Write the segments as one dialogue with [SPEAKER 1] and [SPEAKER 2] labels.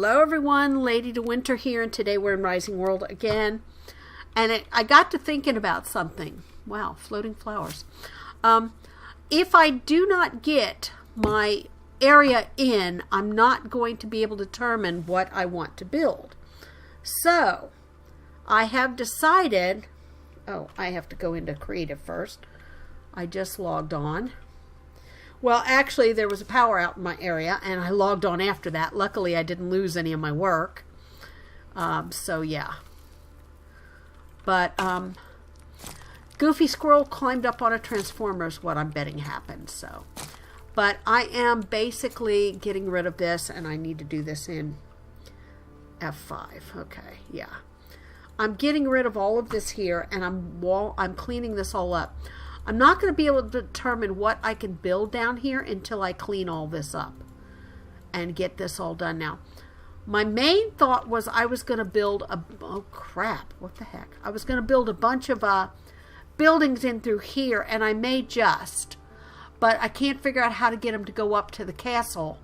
[SPEAKER 1] Hello everyone, LadyDewinter here, and today we're in Rising World again. And I got to thinking about something. Wow, floating flowers. If I do not get my area in, I'm not going to be able to determine what I want to build. So, I have decided, I have to go into Creative first. I just logged on. Well, actually, there was a power out in my area, and I logged on after that. Luckily, I didn't lose any of my work. So, yeah. But, Goofy Squirrel climbed up on a transformer is what I'm betting happened. So, but I am basically getting rid of this, and I need to do this in F5. Okay, yeah. I'm getting rid of all of this here, and I'm cleaning this all up. I'm not going to be able to determine what I can build down here until I clean all this up and get this all done now. My main thought was I was going to build oh crap, what the heck? I was going to build a bunch of buildings in through here, and I may just, but I can't figure out how to get them to go up to the castle.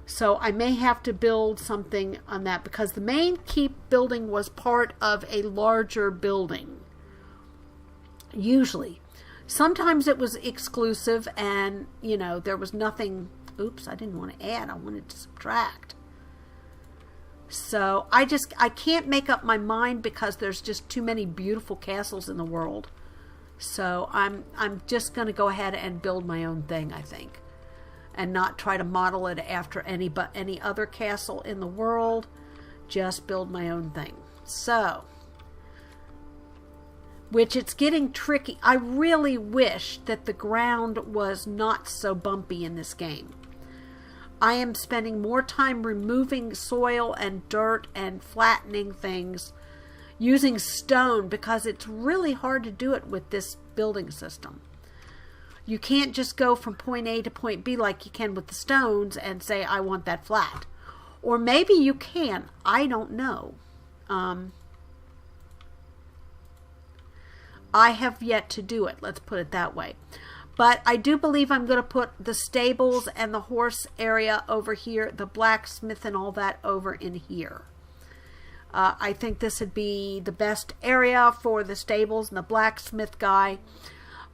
[SPEAKER 1] So I may have to build something on that because the main keep building was part of a larger building. Usually. Sometimes it was exclusive and, you know, there was nothing. Oops, I didn't want to add. I wanted to subtract. So I can't make up my mind because there's just too many beautiful castles in the world. So I'm just going to go ahead and build my own thing, I think. And not try to model it after any other castle in the world. Just build my own thing. So, which it's getting tricky. I really wish that the ground was not so bumpy in this game. I am spending more time removing soil and dirt and flattening things using stone because it's really hard to do it with this building system. You can't just go from point A to point B like you can with the stones and say, I want that flat. Or maybe you can. I don't know. I have yet to do it. Let's put it that way. But I do believe I'm going to put the stables and the horse area over here, the blacksmith and all that over in here. I think this would be the best area for the stables and the blacksmith guy.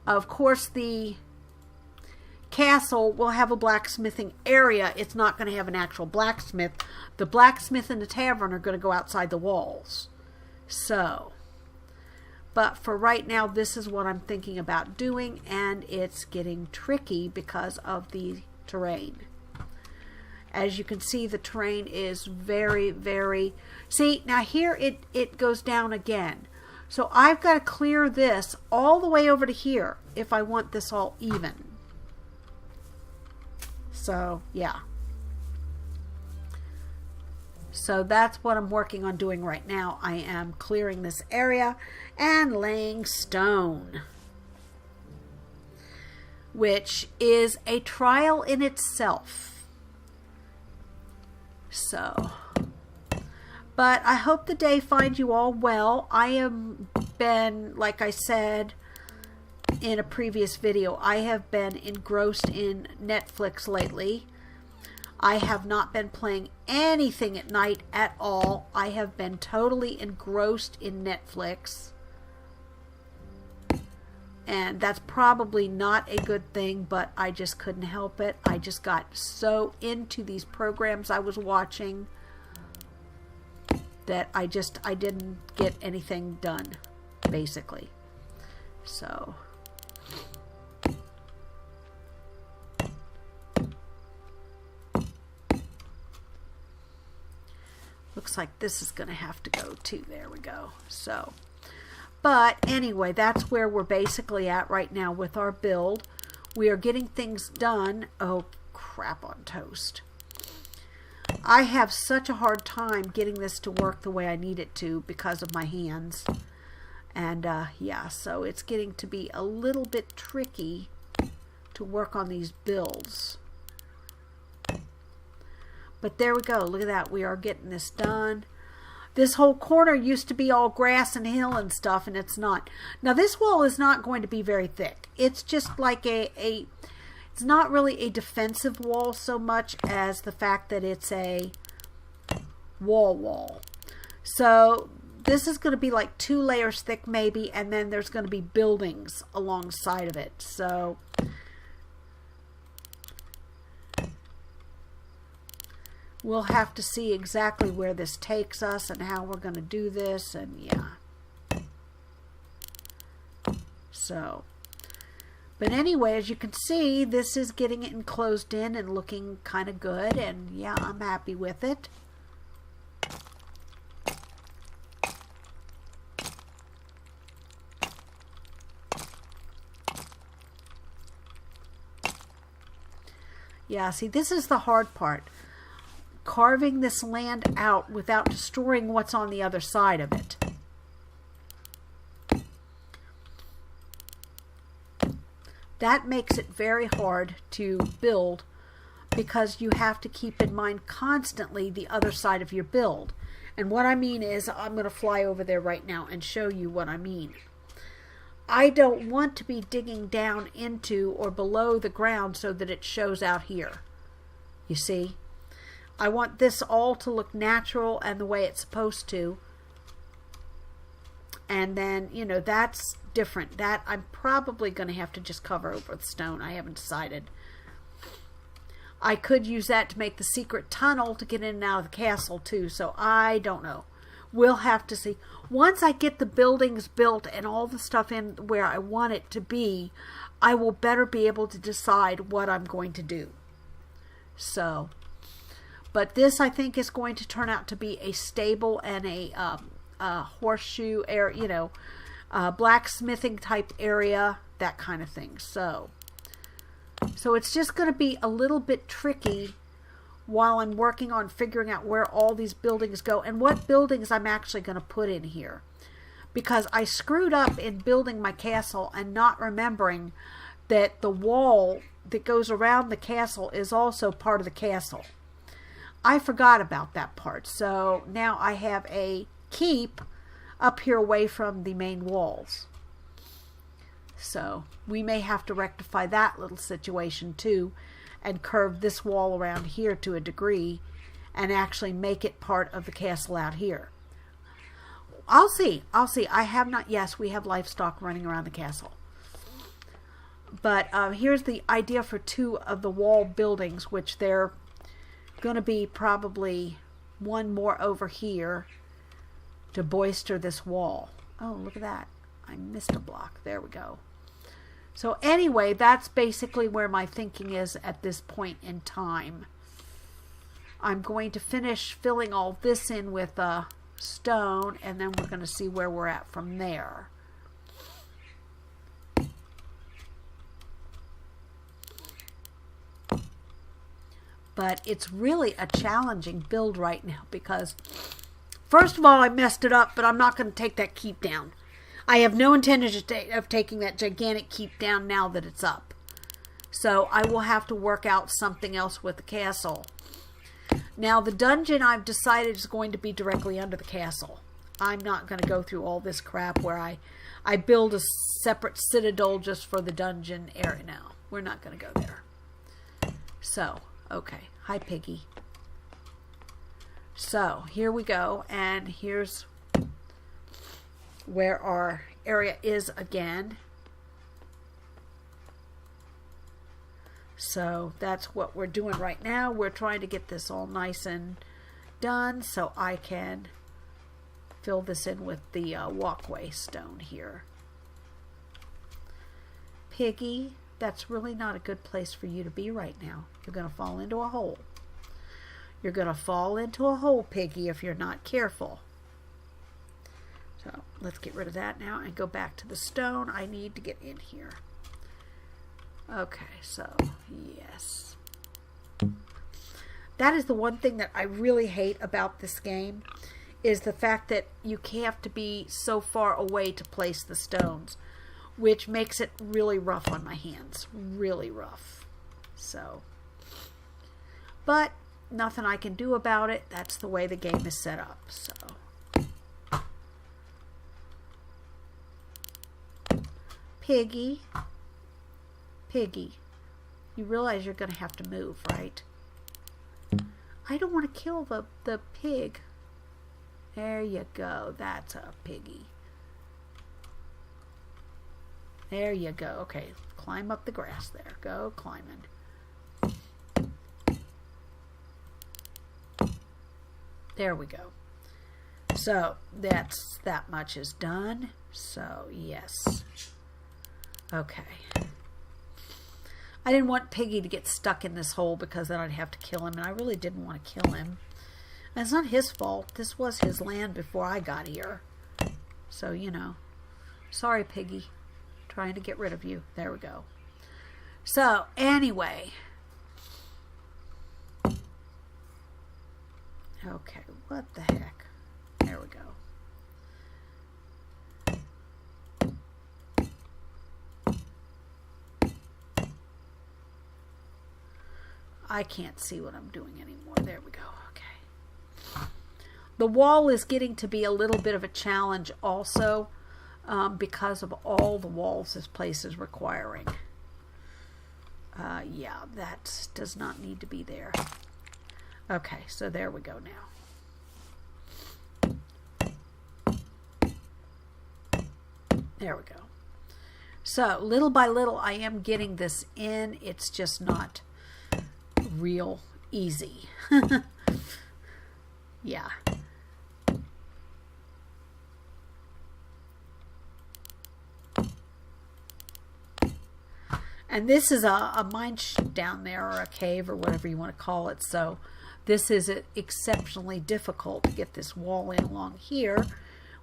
[SPEAKER 1] Of course, the castle will have a blacksmithing area. It's not going to have an actual blacksmith. The blacksmith and the tavern are going to go outside the walls. So, but for right now, this is what I'm thinking about doing, and it's getting tricky because of the terrain. As you can see, the terrain is very, very... See, now here it goes down again. So I've got to clear this all the way over to here if I want this all even. So, yeah. So that's what I'm working on doing right now. I am clearing this area and laying stone, which is a trial in itself. So, but I hope the day finds you all well. I have been, like I said in a previous video, I have been engrossed in Netflix lately. I have not been playing anything at night at all. I have been totally engrossed in Netflix. And that's probably not a good thing, but I just couldn't help it. I just got so into these programs I was watching that I didn't get anything done, basically. So, looks like this is going to have to go too. There we go. So, but anyway, that's where we're basically at right now with our build. We are getting things done. Oh, crap on toast. I have such a hard time getting this to work the way I need it to because of my hands. And yeah, so it's getting to be a little bit tricky to work on these builds. But there we go. Look at that. We are getting this done. This whole corner used to be all grass and hill and stuff, and it's not. Now, this wall is not going to be very thick. It's just like it's not really a defensive wall so much as the fact that it's a wall. So this is going to be like 2 layers thick maybe, and then there's going to be buildings alongside of it. So we'll have to see exactly where this takes us and how we're going to do this, and yeah. So, but anyway, as you can see, this is getting it enclosed in and looking kind of good, and yeah, I'm happy with it. Yeah, see, this is the hard part. Carving this land out without destroying what's on the other side of it. That makes it very hard to build because you have to keep in mind constantly the other side of your build. And what I mean is, I'm going to fly over there right now and show you what I mean. I don't want to be digging down into or below the ground so that it shows out here. You see? I want this all to look natural and the way it's supposed to. And then, you know, that's different. That I'm probably going to have to just cover over with stone. I haven't decided. I could use that to make the secret tunnel to get in and out of the castle too. So I don't know. We'll have to see. Once I get the buildings built and all the stuff in where I want it to be, I will better be able to decide what I'm going to do. So, but this I think is going to turn out to be a stable and a horseshoe area, you know, blacksmithing type area, that kind of thing. So it's just going to be a little bit tricky while I'm working on figuring out where all these buildings go and what buildings I'm actually going to put in here. Because I screwed up in building my castle and not remembering that the wall that goes around the castle is also part of the castle. I forgot about that part. So now I have a keep up here away from the main walls. So we may have to rectify that little situation too and curve this wall around here to a degree and actually make it part of the castle out here. I'll see. I have not. Yes, we have livestock running around the castle. But here's the idea for 2 of the wall buildings, which they're going to be probably 1 more over here to bolster this wall. Oh, look at that. I missed a block. There we go. So anyway, that's basically where my thinking is at this point in time. I'm going to finish filling all this in with stone, and then we're going to see where we're at from there. But it's really a challenging build right now because, first of all, I messed it up, but I'm not going to take that keep down. I have no intention of taking that gigantic keep down now that it's up. So I will have to work out something else with the castle. Now the dungeon I've decided is going to be directly under the castle. I'm not going to go through all this crap where I build a separate citadel just for the dungeon area now. We're not going to go there. So, okay. Hi, Piggy. So here we go, and here's where our area is again. So that's what we're doing right now. We're trying to get this all nice and done so I can fill this in with the walkway stone here. Piggy, that's really not a good place for you to be right now. You're going to fall into a hole. You're going to fall into a hole, Piggy, if you're not careful. So let's get rid of that now and go back to the stone. I need to get in here. Okay, so yes. That is the one thing that I really hate about this game, is the fact that you have to be so far away to place the stones, which makes it really rough on my hands. Really rough. So, but nothing I can do about it. That's the way the game is set up. So, Piggy, Piggy, you realize you're going to have to move, right? I don't want to kill the pig. There you go. That's a piggy. There you go. Okay, climb up the grass there. Go climbing. There we go. So that much is done. So yes. Okay. I didn't want Piggy to get stuck in this hole because then I'd have to kill him, and I really didn't want to kill him. And it's not his fault. This was his land before I got here. So, you know. Sorry, Piggy. Trying to get rid of you. There we go. So, anyway. Okay, what the heck? There we go. I can't see what I'm doing anymore. There we go. Okay. The wall is getting to be a little bit of a challenge also because of all the walls this place is requiring. Yeah, that does not need to be there. Okay, so there we go now. There we go. So, little by little, I am getting this in. It's just not real easy. Yeah. And this is a mine down there, or a cave, or whatever you want to call it. So this is exceptionally difficult to get this wall in along here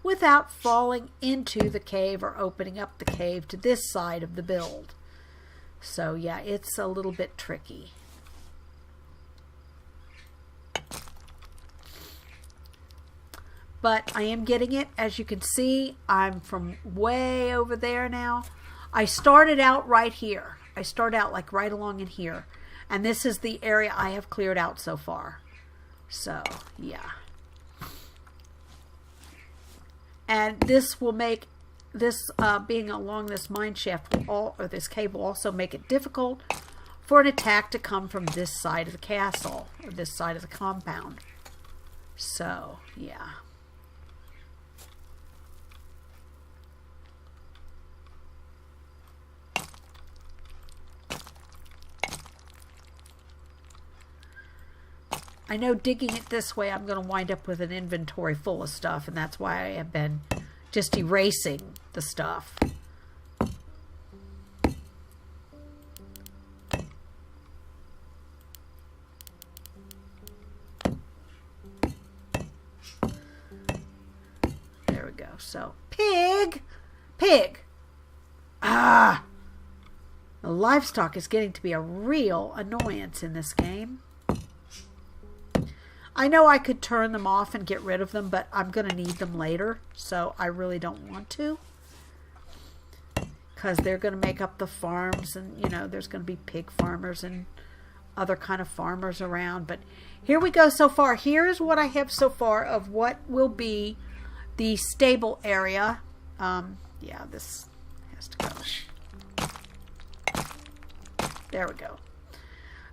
[SPEAKER 1] without falling into the cave or opening up the cave to this side of the build. So yeah, it's a little bit tricky. But I am getting it. As you can see, I'm from way over there now. I started out right here. I start out like right along in here. And this is the area I have cleared out so far. So, yeah. And this will make, this being along this mine shaft, or this cave will also make it difficult for an attack to come from this side of the castle, or this side of the compound. So, yeah. I know digging it this way, I'm going to wind up with an inventory full of stuff, and that's why I have been just erasing the stuff. There we go. So, pig! Pig! Ah! The livestock is getting to be a real annoyance in this game. I know I could turn them off and get rid of them, but I'm going to need them later, so I really don't want to. Because they're going to make up the farms, and, you know, there's going to be pig farmers and other kind of farmers around. But here we go so far. Here is what I have so far of what will be the stable area. Yeah, this has to go. There we go.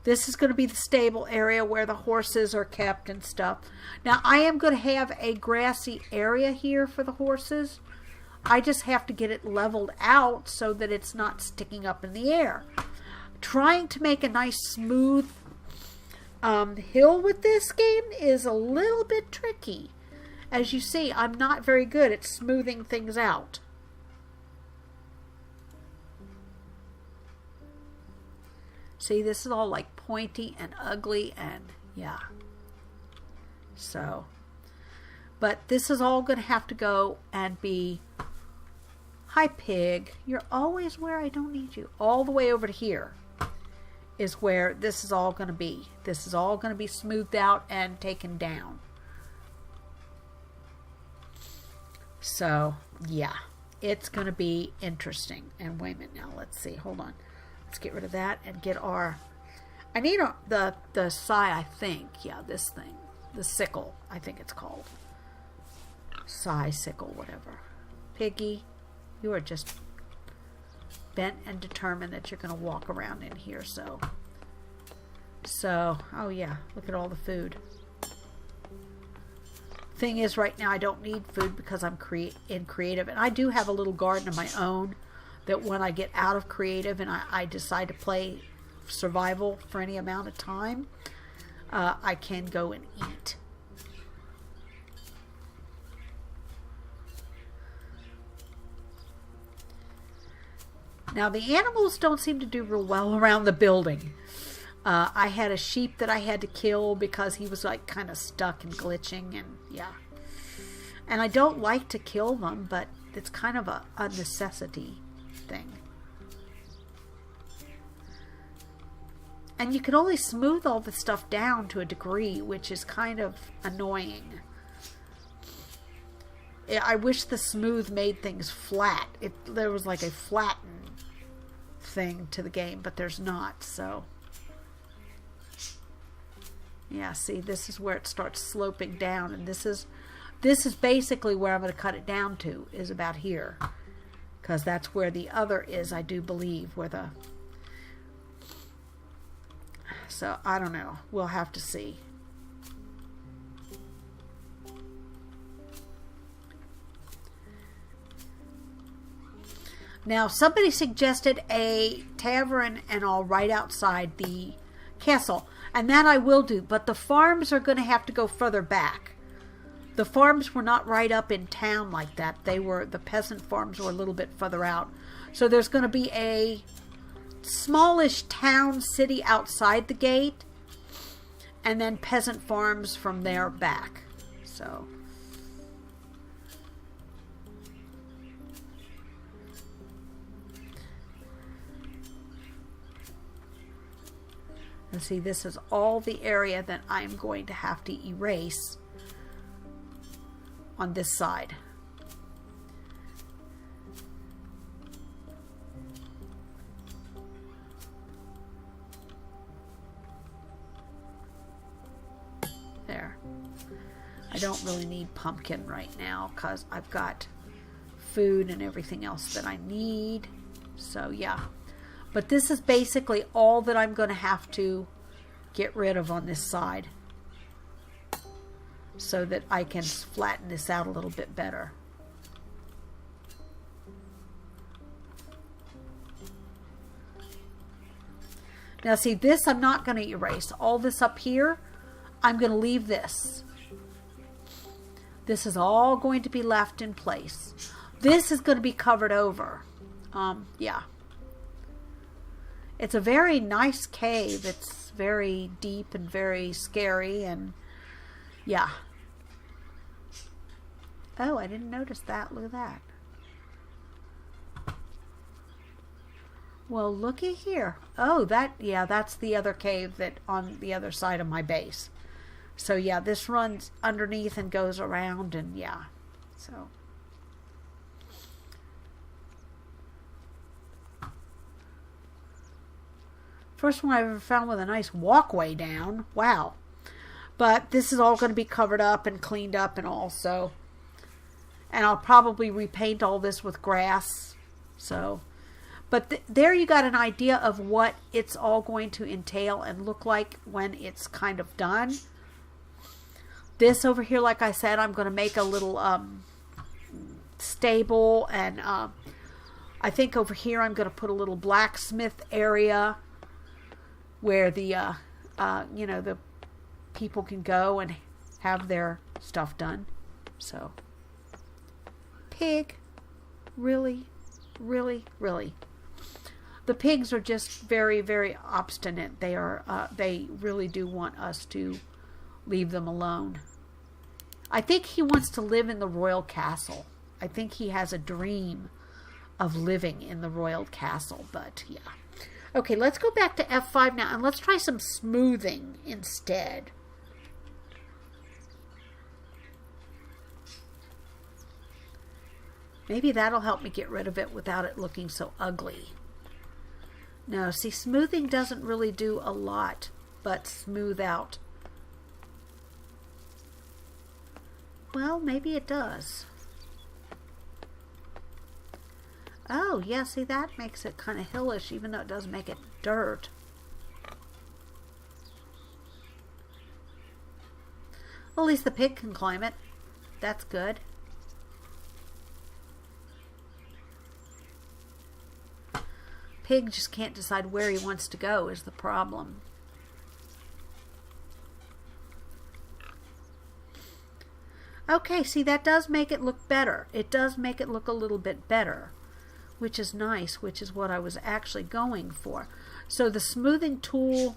[SPEAKER 1] This is going to be the stable area where the horses are kept and stuff. Now, I am going to have a grassy area here for the horses. I just have to get it leveled out so that it's not sticking up in the air. Trying to make a nice smooth hill with this game is a little bit tricky. As you see, I'm not very good at smoothing things out. See, this is all like pointy and ugly, and yeah. So, but this is all going to have to go and be, hi pig, you're always where I don't need you. All the way over to here is where this is all going to be. This is all going to be smoothed out and taken down. So, yeah, it's going to be interesting. And wait a minute now, let's see, hold on. Let's get rid of that and get our, I need the scythe, I think. Yeah, this thing. The sickle, I think it's called. Scythe, sickle, whatever. Piggy, you are just bent and determined that you're going to walk around in here. So, oh yeah, look at all the food. Thing is, right now I don't need food because I'm in creative, and I do have a little garden of my own that when I get out of creative and I decide to play survival for any amount of time, I can go and eat. Now the animals don't seem to do real well around the building. I had a sheep that I had to kill because he was like kind of stuck and glitching, and yeah. And I don't like to kill them, but it's kind of a necessity thing. And you can only smooth all this stuff down to a degree, which is kind of annoying. I wish the smooth made things flat. There was like a flattened thing to the game, but there's not, so. Yeah, see, this is where it starts sloping down, and this is basically where I'm going to cut it down to, is about here. Because that's where the other is, I do believe, where the... So, I don't know. We'll have to see. Now, somebody suggested a tavern and all right outside the castle. And that I will do. But the farms are going to have to go further back. The farms were not right up in town like that. The peasant farms were a little bit further out. So there's going to be a smallish town city outside the gate. And then peasant farms from there back. So... And see, this is all the area that I'm going to have to erase on this side. There. I don't really need pumpkin right now because I've got food and everything else that I need. So, yeah. But this is basically all that I'm going to have to get rid of on this side so that I can flatten this out a little bit better. Now see, this I'm not going to erase. All this up here, I'm going to leave this. This is all going to be left in place. This is going to be covered over. Yeah. It's a very nice cave. It's very deep and very scary, and yeah. Oh, I didn't notice that. Look at that. Well, looky here. Oh, yeah, that's the other cave that on the other side of my base. So yeah, this runs underneath and goes around, and yeah. So first one I've ever found with a nice walkway down. Wow. But this is all going to be covered up and cleaned up and all, so. And I'll probably repaint all this with grass. So. But there you got an idea of what it's all going to entail and look like when it's kind of done. This over here, like I said, I'm going to make a little stable. And I think over here I'm going to put a little blacksmith area where the you know, the people can go and have their stuff done. So pig, really, really, really. The pigs are just very, very obstinate. They are they really do want us to leave them alone. I think he wants to live in the royal castle. I think he has a dream of living in the royal castle, but yeah. Okay, let's go back to F5 now, and let's try some smoothing instead. Maybe that'll help me get rid of it without it looking so ugly. No, see, smoothing doesn't really do a lot but smooth out. Well, maybe it does. Oh, yeah, see, that makes it kind of hillish, even though it does make it dirt. Well, at least the pig can climb it. that's good. Pig just can't decide where he wants to go is the problem. Okay, see, that does make it look better. It does make it look a little bit better, which is nice, which is what I was actually going for. So the smoothing tool,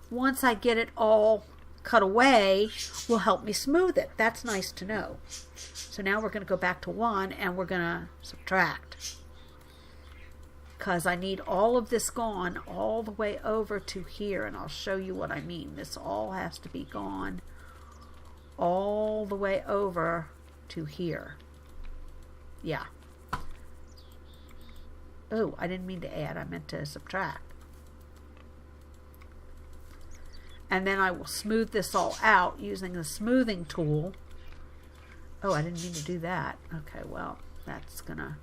[SPEAKER 1] once I get it all cut away, will help me smooth it. That's nice to know. So now we're going to go back to 1 and we're going to subtract. Because I need all of this gone all the way over to here, and I'll show you what I mean. This all has to be gone all the way over to here. Yeah. Oh, I didn't mean to add, I meant to subtract. And then I will smooth this all out using the smoothing tool. Oh, I didn't mean to do that. Okay, well, that's gonna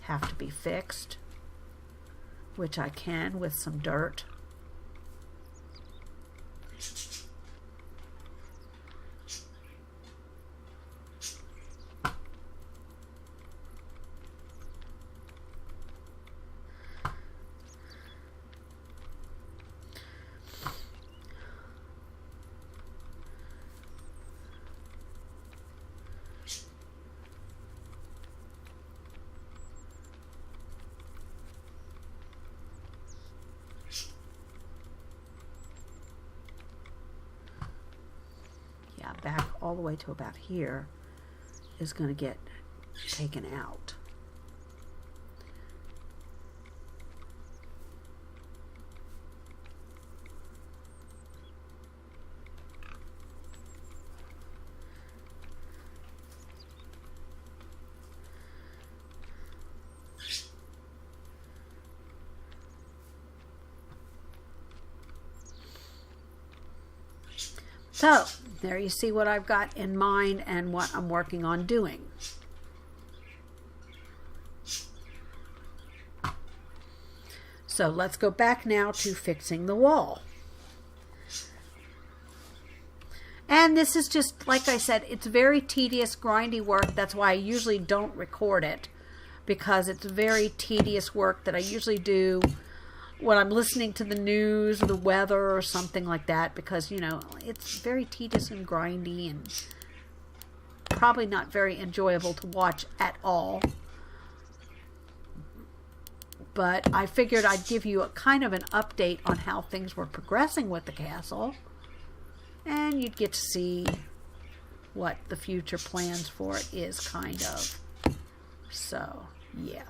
[SPEAKER 1] have to be fixed, which I can with some dirt. Back all the way to about here is going to get taken out. So there you see what I've got in mind and what I'm working on doing. So let's go back now to fixing the wall. And this is just, like I said, it's very tedious, grindy work. That's why I usually don't record it, because it's very tedious work that I usually do when I'm listening to the news or the weather or something like that, because, you know, it's very tedious and grindy and probably not very enjoyable to watch at all. But I figured I'd give you a kind of an update on how things were progressing with the castle, and you'd get to see what the future plans for it is, kind of. So, yeah.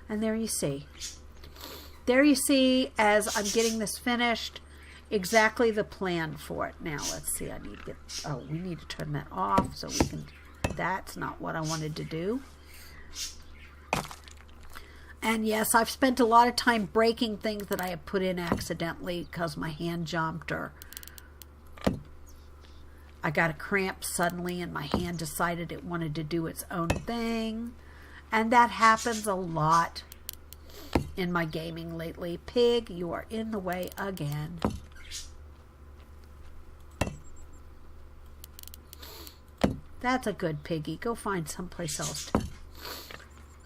[SPEAKER 1] And there you see. There you see, as I'm getting this finished, exactly the plan for it. Now, let's see. I need to get, oh, we need to turn that off so we can, that's not what I wanted to do. And yes, I've spent a lot of time breaking things that I have put in accidentally because my hand jumped, or I got a cramp suddenly and my hand decided it wanted to do its own thing. And that happens a lot in my gaming lately. Pig, you are in the way again. That's a good piggy. Go find someplace else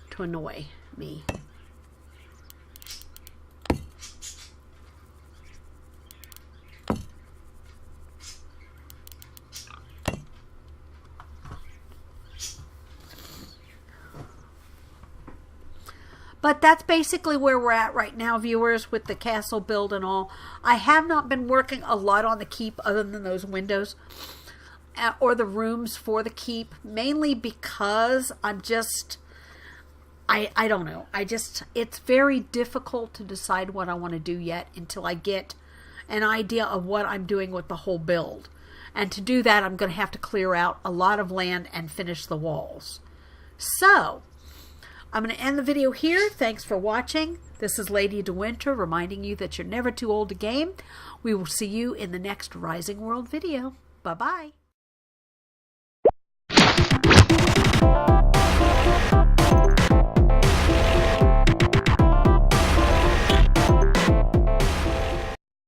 [SPEAKER 1] to annoy me. But that's basically where we're at right now, viewers, with the castle build and all. I have not been working a lot on the keep other than those windows or the rooms for the keep, mainly because I'm just, I don't know. It's very difficult to decide what I want to do yet until I get an idea of what I'm doing with the whole build. And to do that, I'm going to have to clear out a lot of land and finish the walls. So, I'm going to end the video here. Thanks for watching. This is LadyDewinter reminding you that you're never too old to game. We will see you in the next Rising World video. Bye-bye.